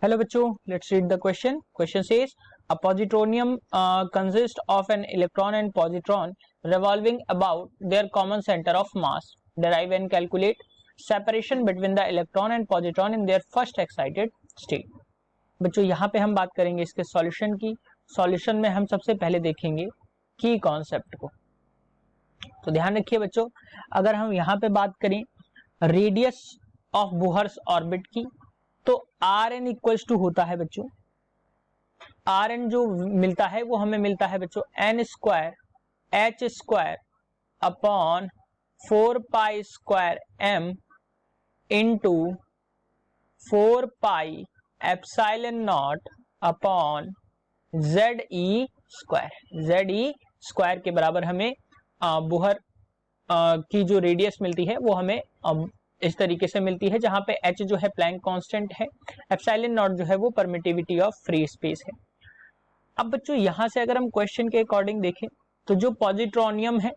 Hello बच्चों, let's read the question. Question says a positronium consists of an electron and positron revolving about their common center of mass. Derive and calculate separation between the electron and positron in their first excited state. बच्चों यहाँ पे हम बात करेंगे इसके solution की. Solution में हम सबसे पहले देखेंगे की कॉन्सेप्ट को. तो ध्यान रखिए बच्चों, अगर हम यहाँ पे बात करें रेडियस ऑफ बोहर्स ऑर्बिट की, तो आर एन इक्वल्स टू होता है बच्चों, आर एन जो मिलता है वो हमें मिलता है बच्चों n square h square upon 4 pi square m into 4 pi epsilon naught upon z e square. Z e square के बराबर हमें बोहर की जो रेडियस मिलती है वो हमें इस तरीके से मिलती है, जहां पे h जो है प्लैंक कांस्टेंट है, एप्सिलॉन नॉट जो है वो परमिटिविटी ऑफ फ्री स्पेस है. अब बच्चों यहां से अगर हम क्वेश्चन के अकॉर्डिंग देखें तो जो पॉजिट्रोनियम है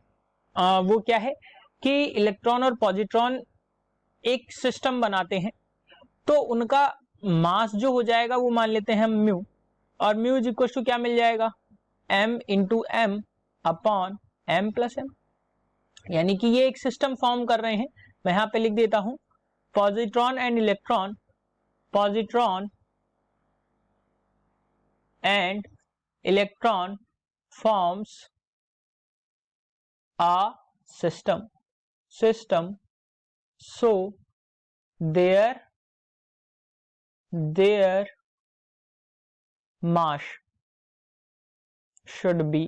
वो क्या है कि इलेक्ट्रॉन और पॉजिट्रॉन एक सिस्टम बनाते हैं, तो उनका मास जो हो जाएगा वो मान लेते हैं हम म्यू, और म्यू इज इक्वल टू क्या मिल जाएगा m into m upon m plus m. यानी कि ये एक सिस्टम फॉर्म कर रहे हैं. मैं यहां पे लिख देता हूं positron and electron, positron and electron forms a system so their mass should be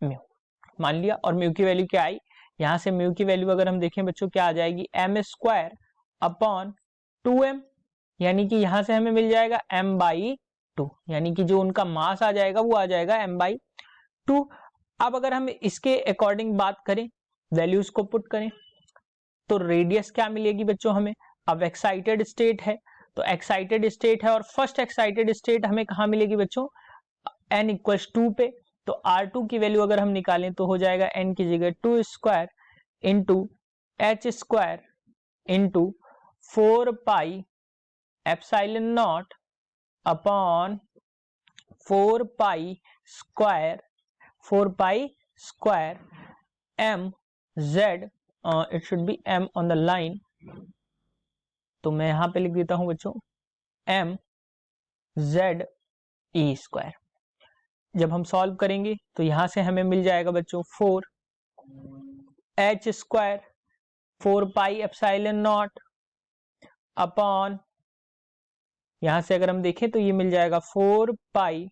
mu. मान लिया, और म्यू की वैल्यू क्या आई, यहां से म्यू की वैल्यू अगर हम देखें बच्चों क्या आ जाएगी एम स्क्वायर अपॉन 2m, यानी कि यहां से हमें मिल जाएगा m बाई 2, यानी कि जो उनका मास आ जाएगा वो आ जाएगा m बाई 2. अब अगर हम इसके अकॉर्डिंग बात करें, वैल्यूज को पुट करें, तो रेडियस क्या मिलेगी बच्चों हमें. अब एक्साइटेड स्टेट है, तो एक्साइटेड स्टेट है और फर्स्ट एक्साइटेड स्टेट हमें कहां मिलेगी बच्चों n इक्वल्स 2 पे. तो R2 की वैल्यू अगर हम निकालें तो हो जाएगा n की जगह 2 square into H square into 4 pi epsilon naught upon 4 pi square m z, it should be m on the line, तो मैं यहां पे लिख देता हूं बच्चों m z e स्क्वायर. जब हम सॉल्व करेंगे तो यहां से हमें मिल जाएगा बच्चों 4 H square 4 pi epsilon naught upon, यहां से अगर हम देखें तो ये मिल जाएगा 4 pi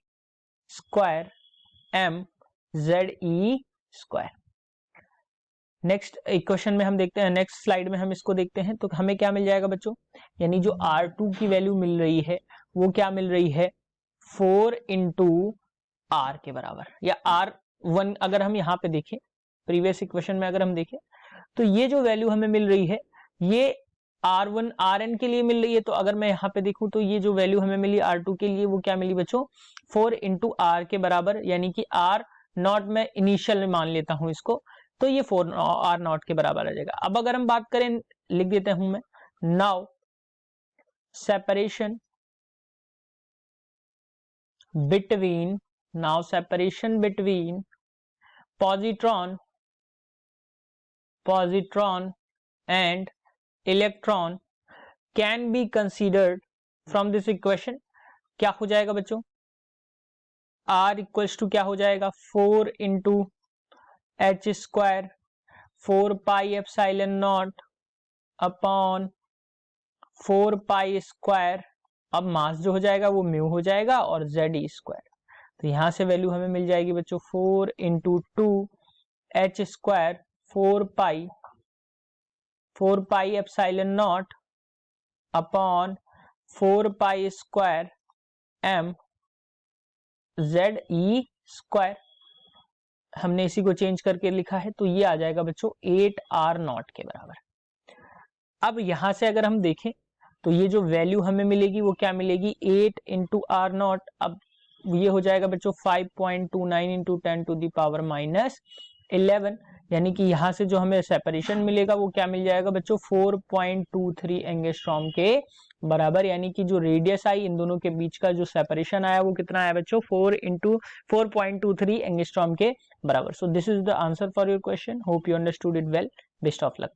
square m z e square. Next equation में हम देखते हैं, नेक्स्ट स्लाइड में हम इसको देखते हैं, तो हमें क्या मिल जाएगा बच्चों, यानी जो R2 की वैल्यू मिल रही है वो क्या मिल रही है 4 इंटू आर के बराबर, या R1 अगर हम यहाँ पे देखें प्रीवियस इक्वेशन में अगर हम देखें तो ये जो वैल्यू हमें मिल रही है ये R1 Rn के लिए मिल रही है. तो अगर मैं यहाँ पे देखूं तो ये जो वैल्यू हमें मिली R2 के लिए वो क्या मिली बच्चों 4 इंटू आर के बराबर, यानी कि R नॉट में इनिशियल मान लेता हूं इसको, तो ये 4 R नॉट के बराबर आ जाएगा. अब अगर हम बात करें, लिख देते हूं मैं now separation between positron and electron can be considered from this equation. क्या हो जाएगा बच्चों, R इक्वल्स टू क्या हो जाएगा 4 into H square 4 pi epsilon naught upon 4 pi square, अब मास जो हो जाएगा वो म्यू हो जाएगा, और जेड ई स्क्वायर. तो यहां से वैल्यू हमें मिल जाएगी बच्चों 4 into 2 H square 4 pi epsilon naught upon 4 pi square m Z e square. हमने इसी को चेंज करके लिखा है, तो ये आ जाएगा बच्चों 8 R नॉट के बराबर. अब यहां से अगर हम देखें तो ये जो वैल्यू हमें मिलेगी वो क्या मिलेगी 8 इंटू आर नॉट. अब ये हो जाएगा बच्चों 5.29 इंटू 10 टू द पावर -11, यानी कि यहाँ से जो हमें सेपरेशन मिलेगा वो क्या मिल जाएगा बच्चों 4.23 एंगस्ट्रॉम के बराबर, यानी कि जो रेडियस आई इन दोनों के बीच का जो सेपरेशन आया वो कितना आया बच्चों 4.23 एंगस्ट्रॉम के बराबर। So this is the answer for your question. Hope you understood it well. Best of luck.